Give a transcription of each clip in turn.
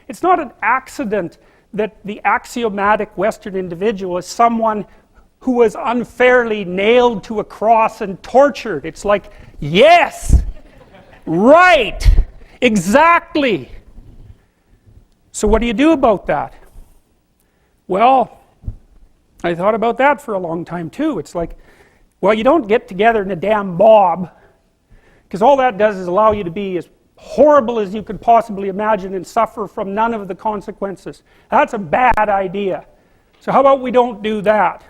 It's not an accident that the axiomatic Western individual is someone who was unfairly nailed to a cross and tortured. It's like, yes, right, exactly. So what do you do about that? Well, I thought about that for a long time too. It's like, well, you don't get together in a damn mob, because all that does is allow you to be as horrible as you could possibly imagine and suffer from none of the consequences. That's a bad idea. So how about we don't do that?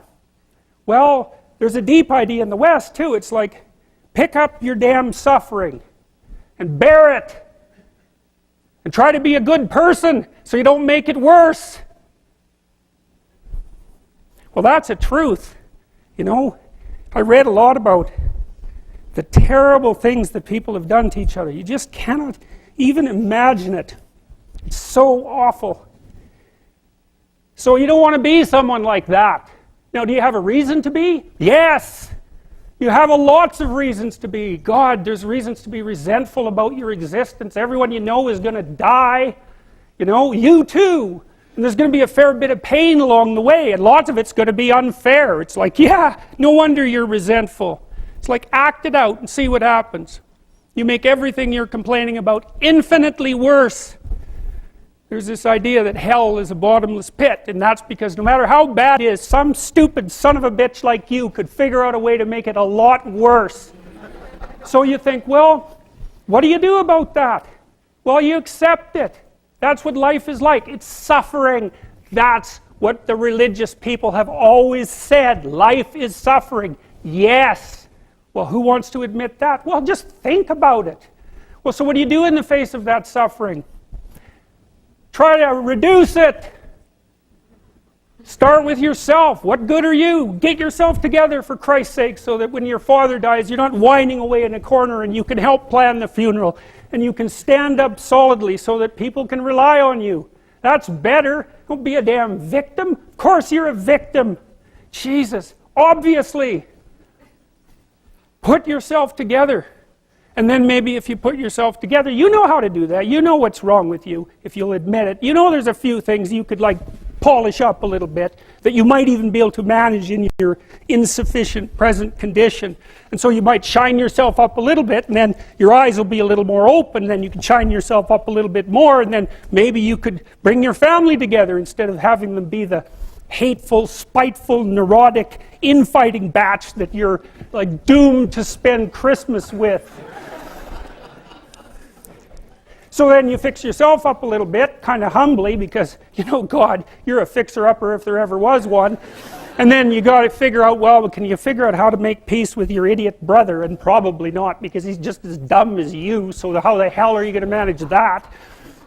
Well, there's a deep idea in the West too. It's like, pick up your damn suffering and bear it and try to be a good person so you don't make it worse. Well, that's a truth. You know, I read a lot about the terrible things that people have done to each other. You just cannot even imagine it. It's so awful. So you don't want to be someone like that. Now, do you have a reason to be? Yes! You have lots of reasons to be. God, there's reasons to be resentful about your existence. Everyone you know is going to die. You know, you too. And there's going to be a fair bit of pain along the way, and lots of it's going to be unfair. It's like, yeah, no wonder you're resentful. It's like, act it out and see what happens. You make everything you're complaining about infinitely worse. There's this idea that hell is a bottomless pit, and that's because no matter how bad it is, some stupid son of a bitch like you could figure out a way to make it a lot worse. So you think, well, what do you do about that? Well, you accept it. That's what life is like. It's suffering. That's what the religious people have always said. Life is suffering. Yes. Well, who wants to admit that? Well, just think about it. Well, so what do you do in the face of that suffering? Try to reduce it. Start with yourself. What good are you? Get yourself together for Christ's sake, so that when your father dies, you're not whining away in a corner, and you can help plan the funeral, and you can stand up solidly so that people can rely on you. That's better. Don't be a damn victim. Of course you're a victim. Jesus, obviously. Put yourself together. And then maybe if you put yourself together, you know how to do that. You know what's wrong with you, if you'll admit it. You know there's a few things you could like polish up a little bit, that you might even be able to manage in your insufficient present condition. And so you might shine yourself up a little bit, and then your eyes will be a little more open, and then you can shine yourself up a little bit more, and then maybe you could bring your family together instead of having them be the hateful, spiteful, neurotic, infighting batch that you're like doomed to spend Christmas with. So then you fix yourself up a little bit, kind of humbly, because, you know, God, you're a fixer-upper if there ever was one. And then you got to figure out, well, can you figure out how to make peace with your idiot brother? And probably not, because he's just as dumb as you, so how the hell are you going to manage that?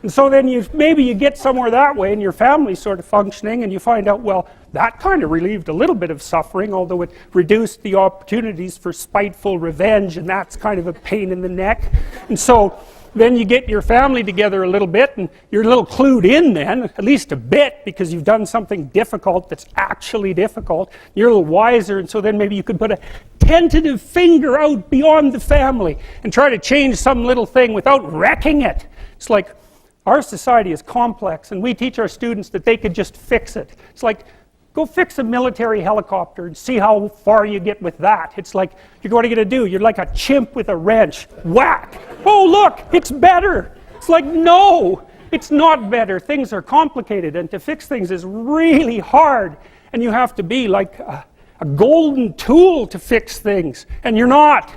And so then maybe you get somewhere that way, and your family's sort of functioning, and you find out, well, that kind of relieved a little bit of suffering, although it reduced the opportunities for spiteful revenge, and that's kind of a pain in the neck. And so then you get your family together a little bit, and you're a little clued in then, at least a bit, because you've done something difficult that's actually difficult. You're a little wiser, and so then maybe you could put a tentative finger out beyond the family and try to change some little thing without wrecking it. It's like, our society is complex, and we teach our students that they could just fix it. It's like, go fix a military helicopter and see how far you get with that. It's like, what are you going to do? You're like a chimp with a wrench. Whack! Oh, look, it's better. It's like, no, it's not better. Things are complicated, and to fix things is really hard. And you have to be like a golden tool to fix things, and you're not.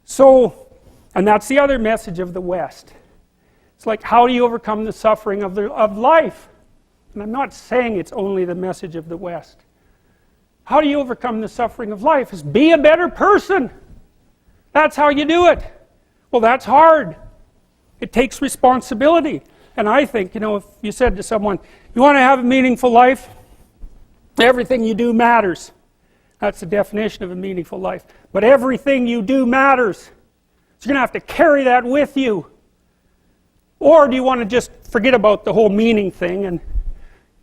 So, and that's the other message of the West. It's like, how do you overcome the suffering of life? And I'm not saying it's only the message of the West. How do you overcome the suffering of life? Is be a better person. That's how you do it. Well, that's hard. It takes responsibility. And I think, you know, if you said to someone, you want to have a meaningful life? Everything you do matters. That's the definition of a meaningful life. But everything you do matters. So you're going to have to carry that with you. Or do you want to just forget about the whole meaning thing, and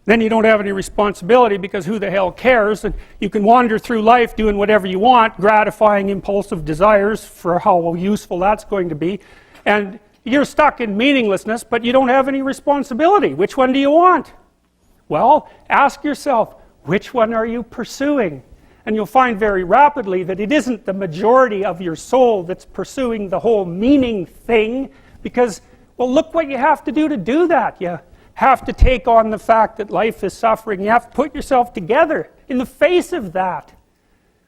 then you don't have any responsibility, because who the hell cares, and you can wander through life doing whatever you want, gratifying impulsive desires for how useful that's going to be, and You're stuck in meaninglessness, but you don't have any responsibility. Which one do you want? Well, ask yourself, which one are you pursuing? And you'll find very rapidly that it isn't the majority of your soul that's pursuing the whole meaning thing, because, well, look what you have to do that. You have to take on the fact that life is suffering. You have to put yourself together in the face of that.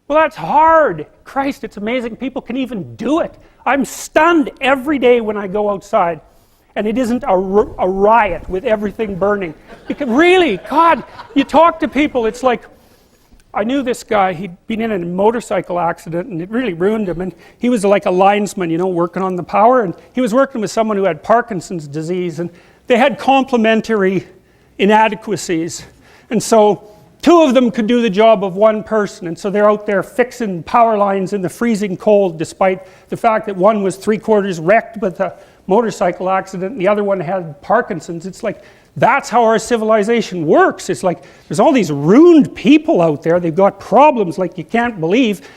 Well, that's hard. Christ, it's amazing people can even do it. I'm stunned every day when I go outside and it isn't a riot with everything burning. Because really, God, you talk to people, it's like, I knew this guy, he'd been in a motorcycle accident and it really ruined him, and he was like a linesman, you know, working on the power, and he was working with someone who had Parkinson's disease, and they had complementary inadequacies, and so two of them could do the job of one person, and so they're out there fixing power lines in the freezing cold, despite the fact that one was 3/4 wrecked with a motorcycle accident and the other one had Parkinson's. It's like, that's how our civilization works. It's like, there's all these ruined people out there, they've got problems like you can't believe.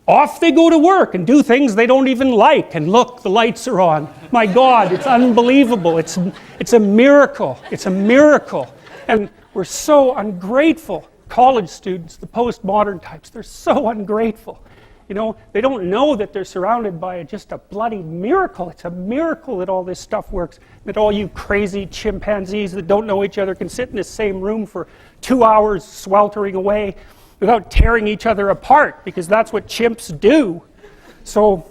Off they go to work and do things they don't even like, and look, the lights are on. My God, it's unbelievable. It's a miracle. It's a miracle. And we're so ungrateful. College students, the postmodern types, they're so ungrateful. You know, they don't know that they're surrounded by just a bloody miracle. It's a miracle that all this stuff works. That all you crazy chimpanzees that don't know each other can sit in the same room for 2 hours sweltering away without tearing each other apart, because that's what chimps do. So,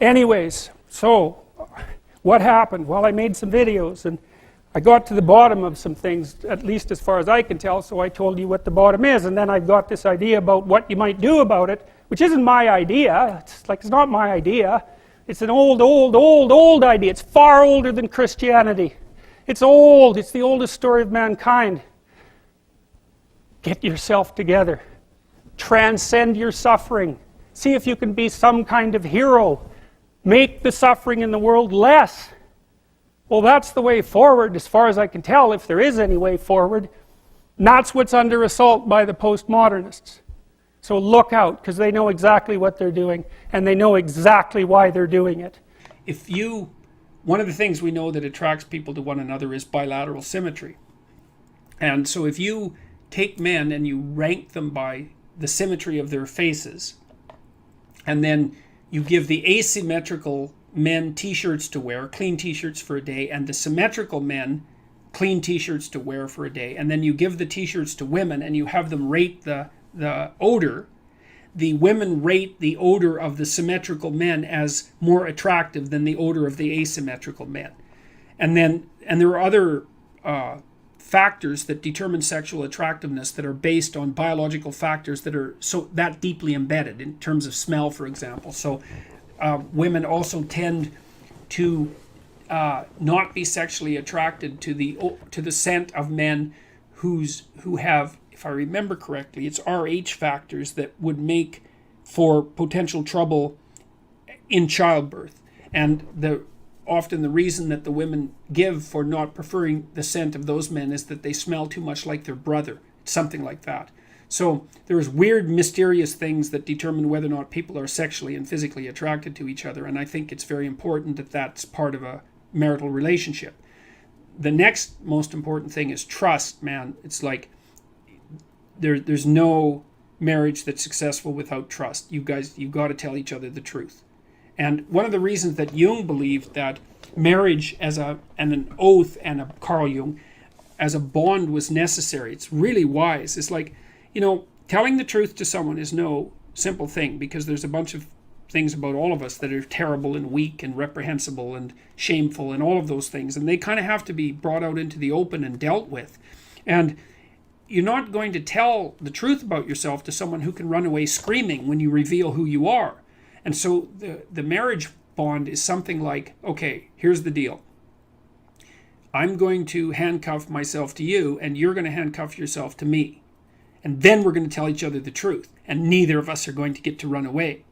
anyways, so what happened? Well, I made some videos and I got to the bottom of some things, at least as far as I can tell, so I told you what the bottom is, and then I got this idea about what you might do about it, which isn't my idea. It's not my idea. It's an old idea. It's far older than Christianity. It's old. It's the oldest story of mankind. Get yourself together. Transcend your suffering. See if you can be some kind of hero. Make the suffering in the world less. Well, that's the way forward, as far as I can tell, if there is any way forward. And that's what's under assault by the postmodernists. So look out, because they know exactly what they're doing, and they know exactly why they're doing it. One of the things we know that attracts people to one another is bilateral symmetry. And so if you take men and you rank them by the symmetry of their faces, and then you give the asymmetrical men t-shirts to wear, clean t-shirts for a day, and the symmetrical men clean t-shirts to wear for a day, and then you give the t-shirts to women and you have them rate the odor, the women rate the odor of the symmetrical men as more attractive than the odor of the asymmetrical men. And there are other factors that determine sexual attractiveness that are based on biological factors that are that deeply embedded, in terms of smell, for example. So women also tend to not be sexually attracted to the scent of men who have, if I remember correctly, it's Rh factors that would make for potential trouble in childbirth. And often the reason that the women give for not preferring the scent of those men is that they smell too much like their brother, something like that. So there's weird, mysterious things that determine whether or not people are sexually and physically attracted to each other, and I think it's very important that that's part of a marital relationship. The next most important thing is trust, man. It's like there's no marriage that's successful without trust. You've got to tell each other the truth. And one of the reasons that Jung believed that marriage and an oath, and Carl Jung, as a bond was necessary, it's really wise. It's like, telling the truth to someone is no simple thing, because there's a bunch of things about all of us that are terrible and weak and reprehensible and shameful and all of those things, and they kind of have to be brought out into the open and dealt with. And you're not going to tell the truth about yourself to someone who can run away screaming when you reveal who you are. And so the marriage bond is something like, okay, here's the deal. I'm going to handcuff myself to you, and you're going to handcuff yourself to me. And then we're going to tell each other the truth, and neither of us are going to get to run away.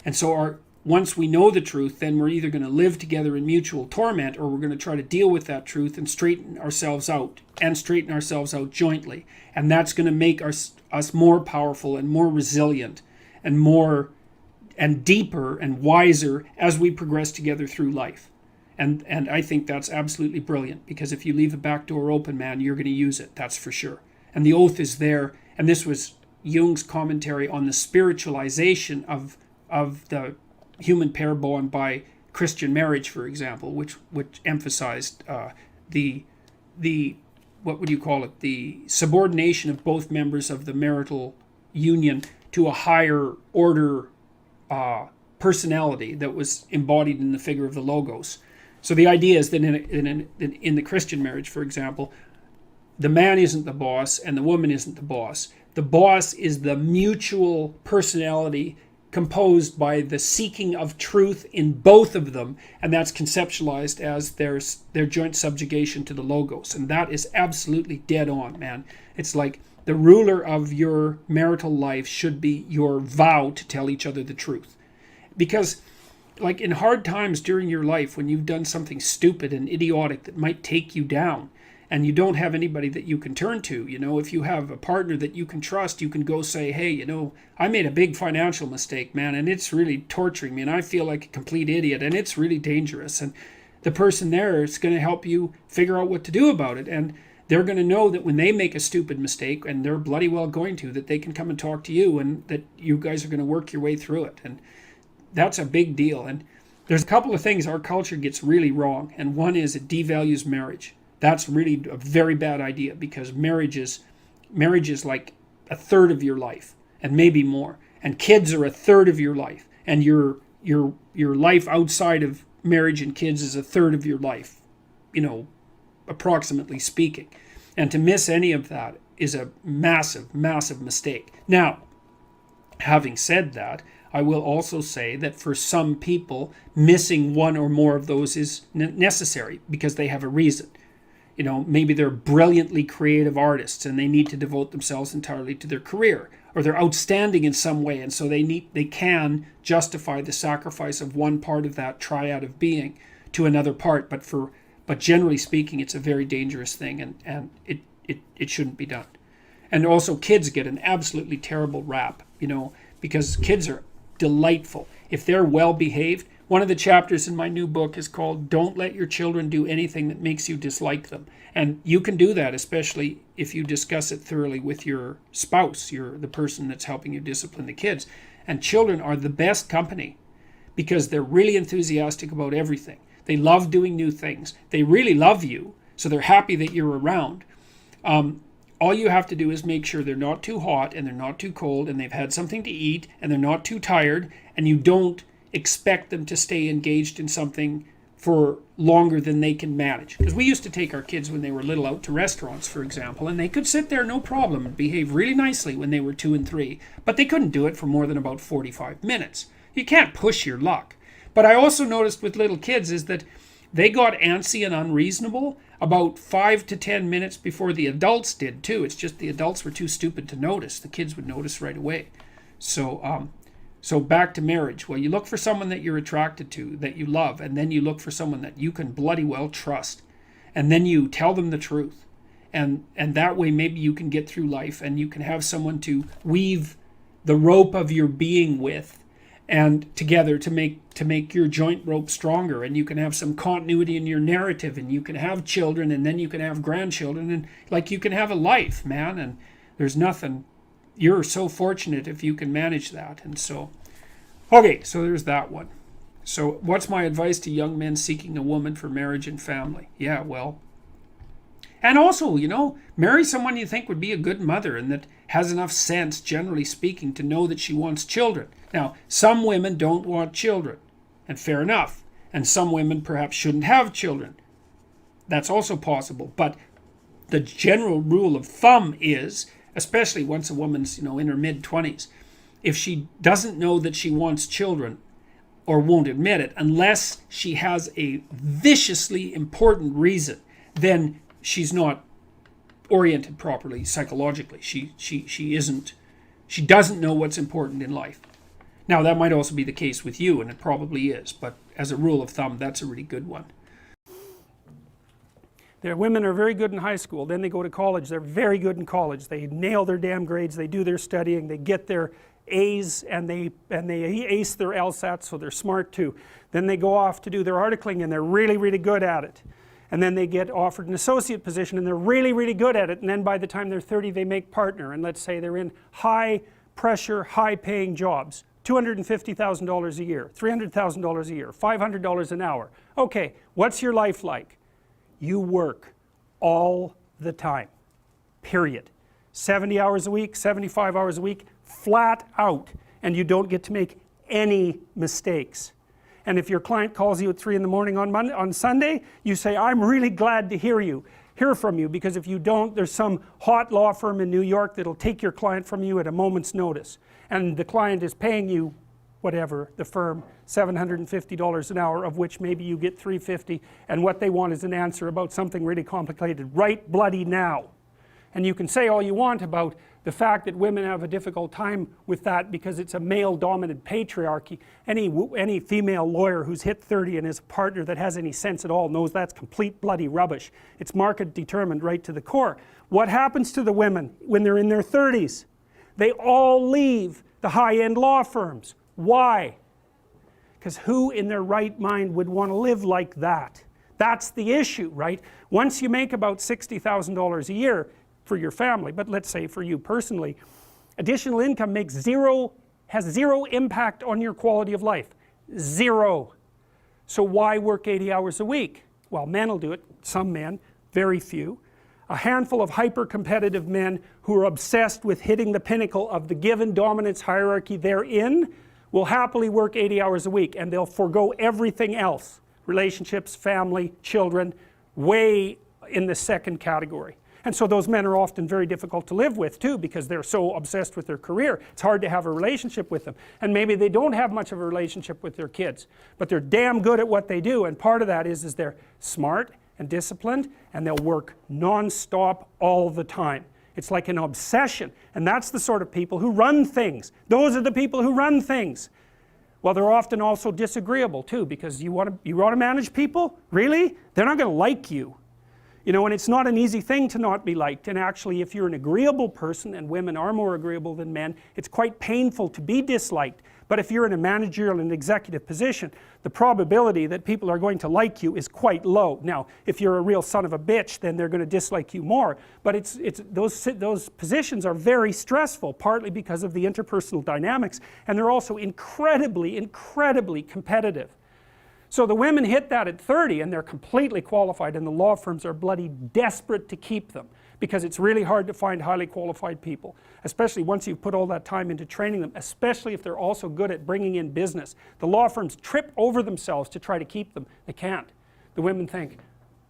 And so once we know the truth, then we're either going to live together in mutual torment, or we're going to try to deal with that truth and straighten ourselves out jointly. And that's going to make us more powerful and more resilient and more and deeper and wiser as we progress together through life. And I think that's absolutely brilliant, because if you leave a back door open, man, you're going to use it, that's for sure. And the oath is there, and this was Jung's commentary on the spiritualization of the human pair bond by Christian marriage, for example, which emphasized the what would you call it, the subordination of both members of the marital union to a higher order personality that was embodied in the figure of the logos. So the idea is that in the Christian marriage, for example, the man isn't the boss and the woman isn't the boss. The boss is the mutual personality composed by the seeking of truth in both of them, and that's conceptualized as their joint subjugation to the logos. And that is absolutely dead on, man. It's like the ruler of your marital life should be your vow to tell each other the truth. Because like in hard times during your life, when you've done something stupid and idiotic that might take you down, and you don't have anybody that you can turn to, if you have a partner that you can trust, you can go say, hey, I made a big financial mistake, man, and it's really torturing me, and I feel like a complete idiot, and it's really dangerous. And the person there is going to help you figure out what to do about it. And they're going to know that when they make a stupid mistake, and they're bloody well going to, that they can come and talk to you, and that you guys are going to work your way through it. And that's a big deal. And there's a couple of things our culture gets really wrong, and one is it devalues marriage. That's really a very bad idea, because marriage is like a third of your life, and maybe more. And kids are a third of your life, and your life outside of marriage and kids is a third of your life, approximately speaking. And to miss any of that is a massive, massive mistake. Now, having said that, I will also say that for some people, missing one or more of those is necessary because they have a reason. Maybe they're brilliantly creative artists and they need to devote themselves entirely to their career, or they're outstanding in some way, and so they can justify the sacrifice of one part of that triad of being to another part. But generally speaking, it's a very dangerous thing, and it shouldn't be done. And also, kids get an absolutely terrible rap, because kids are delightful if they're well behaved. One of the chapters in my new book is called Don't Let Your Children Do Anything That Makes You Dislike Them. And you can do that, especially if you discuss it thoroughly with your spouse, the person that's helping you discipline the kids. And children are the best company because they're really enthusiastic about everything. They love doing new things. They really love you, so they're happy that you're around. All you have to do is make sure they're not too hot and they're not too cold, and they've had something to eat and they're not too tired, and you don't expect them to stay engaged in something for longer than they can manage. Because we used to take our kids when they were little out to restaurants, for example, and they could sit there no problem and behave really nicely when they were 2 and 3, but they couldn't do it for more than about 45 minutes. You can't push your luck. But I also noticed with little kids is that they got antsy and unreasonable about 5 to 10 minutes before the adults did too. It's just the adults were too stupid to notice. The kids would notice right away. So back to marriage. Well, you look for someone that you're attracted to, that you love, and then you look for someone that you can bloody well trust. And then you tell them the truth. And that way maybe you can get through life, and you can have someone to weave the rope of your being with, and together to make your joint rope stronger, and you can have some continuity in your narrative, and you can have children, and then you can have grandchildren, and like you can have a life, man. And there's nothing. You're so fortunate if you can manage that. And so, okay, so there's that one. So what's my advice to young men seeking a woman for marriage and family? Yeah, well, and also, marry someone you think would be a good mother and that has enough sense, generally speaking, to know that she wants children. Now, some women don't want children, and fair enough. And some women perhaps shouldn't have children. That's also possible. But the general rule of thumb is, especially once a woman's, in her mid-20s, if she doesn't know that she wants children or won't admit it, unless she has a viciously important reason, then she's not oriented properly psychologically. She doesn't know what's important in life. Now, that might also be the case with you, and it probably is, but as a rule of thumb, that's a really good one. Their women are very good in high school, then they go to college, they're very good in college, they nail their damn grades, they do their studying, they get their A's and they ace their LSAT, so they're smart too. Then they go off to do their articling and they're really, really good at it. And then they get offered an associate position and they're really, really good at it, and then by the time they're 30 they make partner, and let's say they're in high pressure, high paying jobs. $250,000 a year, $300,000 a year, $500 an hour. Okay, what's your life like? You work all the time, period. 70 hours a week, 75 hours a week, flat out, and you don't get to make any mistakes. And if your client calls you at 3 in the morning on Sunday, you say, I'm really glad to hear from you, because if you don't, there's some hot law firm in New York that'll take your client from you at a moment's notice. And the client is paying you, whatever, the firm, $750 an hour, of which maybe you get $350, and what they want is an answer about something really complicated right bloody now. And you can say all you want about the fact that women have a difficult time with that because it's a male-dominant patriarchy. Any female lawyer who's hit 30 and is a partner that has any sense at all knows that's complete bloody rubbish. It's market determined right to the core. What happens to the women when they're in their 30s? They all leave the high-end law firms. Why? Because who in their right mind would want to live like that? That's the issue, right? Once you make about $60,000 a year for your family, but let's say for you personally, additional income has zero impact on your quality of life. Zero. So why work 80 hours a week? Well, men will do it, some men, very few. A handful of hyper-competitive men who are obsessed with hitting the pinnacle of the given dominance hierarchy they're in will happily work 80 hours a week, and they'll forego everything else. Relationships, family, children, way in the second category. And so those men are often very difficult to live with too, because they're so obsessed with their career. It's hard to have a relationship with them. And maybe they don't have much of a relationship with their kids, but they're damn good at what they do, and part of that is they're smart and disciplined, and they'll work non-stop all the time. It's like an obsession, and that's the sort of people who run things. Those are the people who run things. Well, they're often also disagreeable too, because you want to manage people? Really? They're not going to like you. You know, and it's not an easy thing to not be liked, and actually if you're an agreeable person, and women are more agreeable than men, it's quite painful to be disliked. But if you're in a managerial and executive position, the probability that people are going to like you is quite low. Now, if you're a real son of a bitch, then they're going to dislike you more. But those positions are very stressful, partly because of the interpersonal dynamics, and they're also incredibly, incredibly competitive. So the women hit that at 30 and they're completely qualified, and the law firms are bloody desperate to keep them, because it's really hard to find highly qualified people, especially once you've put all that time into training them, especially if they're also good at bringing in business. The law firms trip over themselves to try to keep them. They can't. The women think,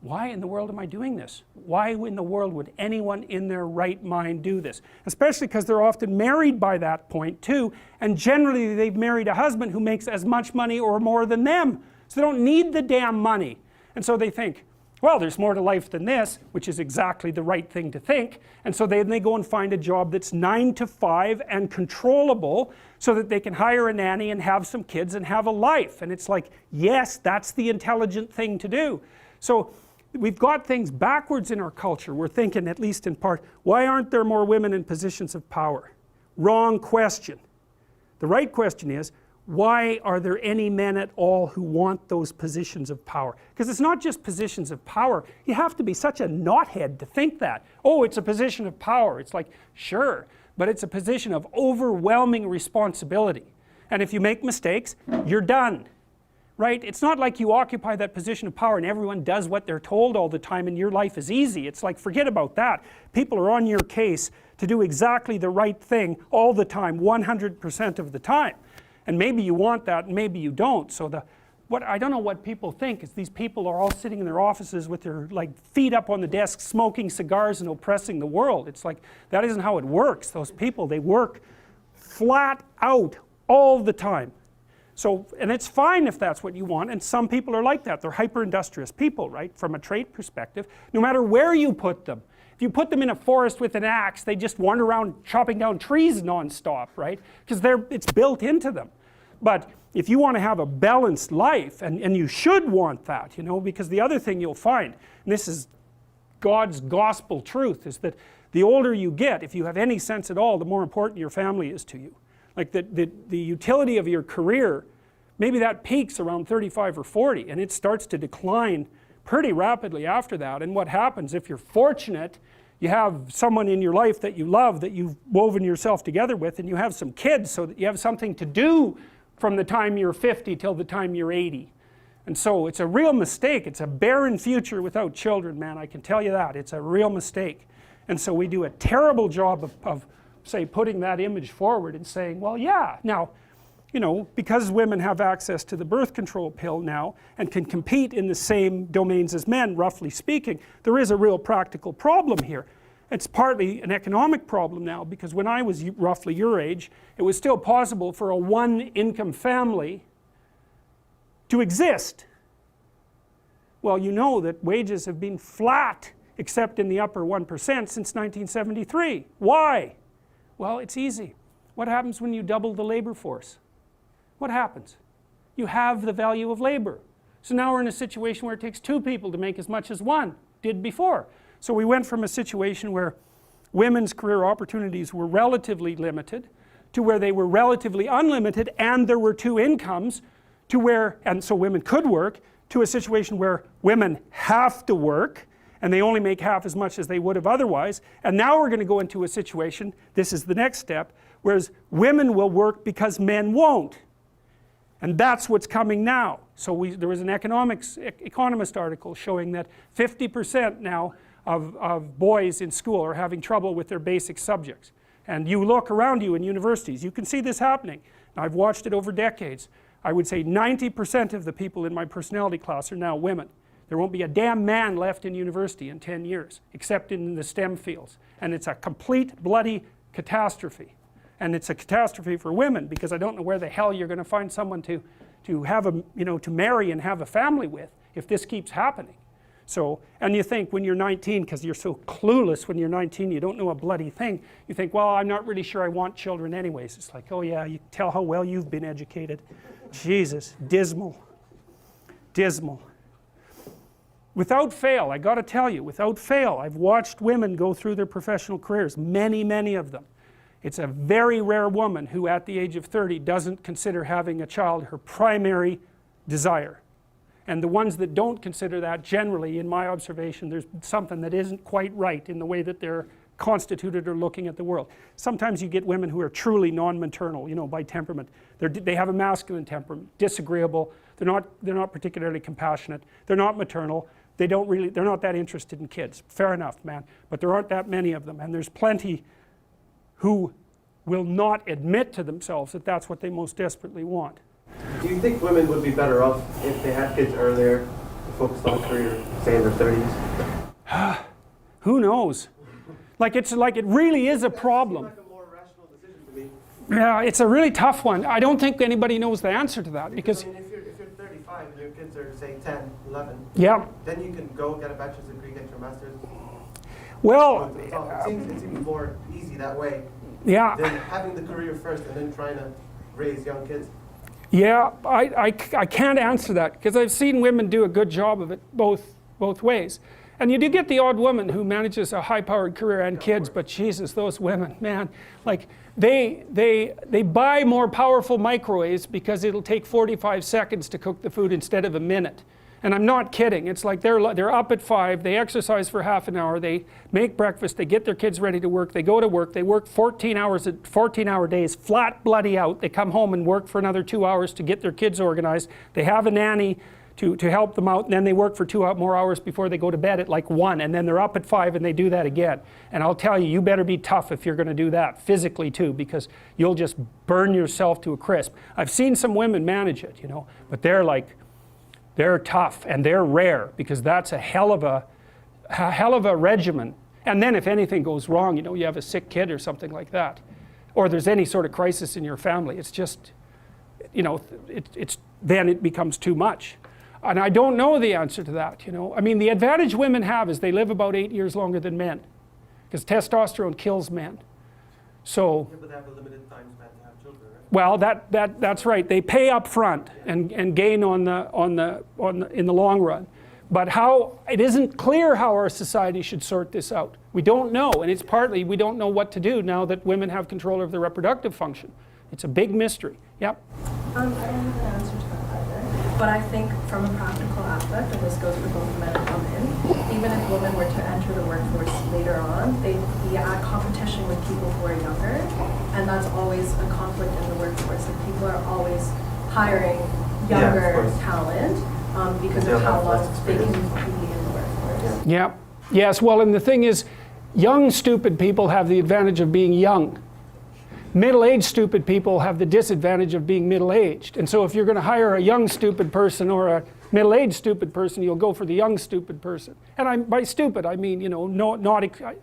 why in the world am I doing this? Why in the world would anyone in their right mind do this? Especially because they're often married by that point too, and generally they've married a husband who makes as much money or more than them. So they don't need the damn money. And so they think, well, there's more to life than this, which is exactly the right thing to think. And so they go and find a job that's 9 to 5 and controllable, so that they can hire a nanny and have some kids and have a life. And it's like, yes, that's the intelligent thing to do. So we've got things backwards in our culture. We're thinking, at least in part, why aren't there more women in positions of power? Wrong question. The right question is, why are there any men at all who want those positions of power? Because it's not just positions of power. You have to be such a knothead to think that. Oh, it's a position of power. It's like, sure, but it's a position of overwhelming responsibility. And if you make mistakes, you're done. Right? It's not like you occupy that position of power and everyone does what they're told all the time and your life is easy. It's like, forget about that. People are on your case to do exactly the right thing all the time, 100% of the time. And maybe you want that, and maybe you don't. So I don't know what people think is these people are all sitting in their offices with their feet up on the desk, smoking cigars and oppressing the world. It's like, that isn't how it works. Those people, they work flat out all the time. So, and it's fine if that's what you want, and some people are like that. They're hyper-industrious people, right, from a trait perspective, no matter where you put them. If you put them in a forest with an axe, they just wander around chopping down trees non-stop, right? Because it's built into them. But if you want to have a balanced life, and you should want that, you know, because the other thing you'll find, and this is God's gospel truth, is that the older you get, if you have any sense at all, the more important your family is to you. Like the utility of your career, maybe that peaks around 35 or 40 and it starts to decline pretty rapidly after that. And what happens if you're fortunate, you have someone in your life that you love, that you've woven yourself together with, and you have some kids so that you have something to do from the time you're 50 till the time you're 80. And so it's a real mistake. It's a barren future without children, man, I can tell you that. It's a real mistake. And so we do a terrible job of say, putting that image forward and saying, well, yeah, now, you know, because women have access to the birth control pill now and can compete in the same domains as men, roughly speaking, there is a real practical problem here. It's partly an economic problem now, because when I was roughly your age, it was still possible for a one-income family to exist. Well, you know that wages have been flat, except in the upper 1% since 1973. Why? Well, it's easy. What happens when you double the labor force? What happens? You have the value of labor. So now we're in a situation where it takes two people to make as much as one did before. So we went from a situation where women's career opportunities were relatively limited to where they were relatively unlimited and there were two incomes, to where, and so women could work, to a situation where women have to work and they only make half as much as they would have otherwise. And now we're going to go into a situation, this is the next step, whereas women will work because men won't. And that's what's coming now. So there was an economist article showing that 50% now of boys in school are having trouble with their basic subjects. And you look around you in universities, you can see this happening. And I've watched it over decades. I would say 90% of the people in my personality class are now women. There won't be a damn man left in university in 10 years, except in the STEM fields. And it's a complete bloody catastrophe. And it's a catastrophe for women, because I don't know where the hell you're going to find someone to have a, you know, to marry and have a family with if this keeps happening. So, and you think when you're 19, because you're so clueless when you're 19, you don't know a bloody thing, you think, well, I'm not really sure I want children anyways. It's like, oh yeah, you tell how well you've been educated. Jesus, dismal, dismal. Without fail, I got to tell you, without fail, I've watched women go through their professional careers, many, many of them. It's a very rare woman who at the age of 30 doesn't consider having a child her primary desire. And the ones that don't consider that, generally, in my observation, there's something that isn't quite right in the way that they're constituted or looking at the world. Sometimes you get women who are truly non-maternal, you know, by temperament. They have a masculine temperament, disagreeable, they're not particularly compassionate, they're not maternal, they're not that interested in kids. Fair enough, man, but there aren't that many of them, and there's plenty who will not admit to themselves that that's what they most desperately want. Do you think women would be better off if they had kids earlier, focused on a career, say in their 30s? Who knows? Like it really is a problem. That seems like a more rational decision to me. Yeah, it's a really tough one. I don't think anybody knows the answer to that, because I mean, if you're 35 and your kids are, say, 10, 11, yeah, then you can go get a bachelor's degree, get your master's. well, It seems more easy that way yeah, than having the career first and then trying to raise young kids. yeah, I can't answer that, because I've seen women do a good job of it both ways. And you do get the odd woman who manages a high-powered career and kids, but Jesus, those women, man, like they buy more powerful microwaves because it'll take 45 seconds to cook the food instead of a minute. And I'm not kidding. It's like they're up at 5, they exercise for half an hour, they make breakfast, they get their kids ready to work, they go to work, they work 14-hour days, flat bloody out, they come home and work for another 2 hours to get their kids organized, they have a nanny to help them out, and then they work for 2 more hours before they go to bed at like 1, and then they're up at 5 and they do that again. And I'll tell you, you better be tough if you're going to do that, physically too, because you'll just burn yourself to a crisp. I've seen some women manage it, you know, but they're tough and they're rare, because that's a hell of a regimen. And then if anything goes wrong, you know, you have a sick kid or something like that, or there's any sort of crisis in your family, it's just, you know, then it becomes too much. And I don't know the answer to that, you know. I mean, the advantage women have is they live about 8 years longer than men, because testosterone kills men. So, Yeah, but they have a limited time span to have children, right? well, that's right. They pay up front and gain in the long run. But it isn't clear how our society should sort this out. We don't know, and it's partly we don't know what to do now that women have control of their reproductive function. It's a big mystery. Yep. I don't have an answer to that either, but I think from a practical aspect, and this goes for both men and women, even if women were to enter the workforce later on, they'd be at competition with people who are younger, and that's always a conflict in the workforce. Like people are always hiring younger talent because of how long they can be in the workforce. Yeah. Yes, well, and the thing is, young stupid people have the advantage of being young. Middle-aged stupid people have the disadvantage of being middle-aged. And so if you're going to hire a young stupid person or a middle-aged stuped person, you'll go for the young stupid person. And by stupid, I mean, you know,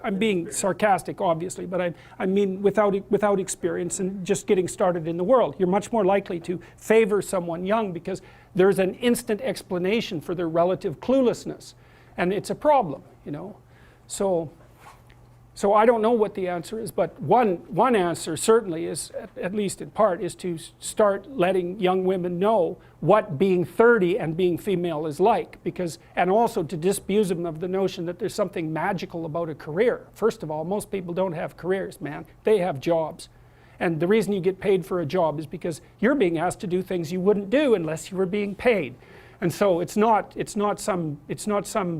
I'm being sarcastic, obviously, but I mean without experience and just getting started in the world. You're much more likely to favor someone young because there's an instant explanation for their relative cluelessness. And it's a problem, you know. So I don't know what the answer is, but one answer certainly is, at least in part, is to start letting young women know what being 30 and being female is like, and also to disabuse them of the notion that there's something magical about a career. First of all, most people don't have careers, man. They have jobs. And the reason you get paid for a job is because you're being asked to do things you wouldn't do unless you were being paid. And so it's not some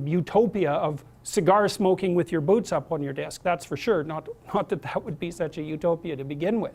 utopia of cigar smoking with your boots up on your desk. That's for sure. Not that would be such a utopia to begin with.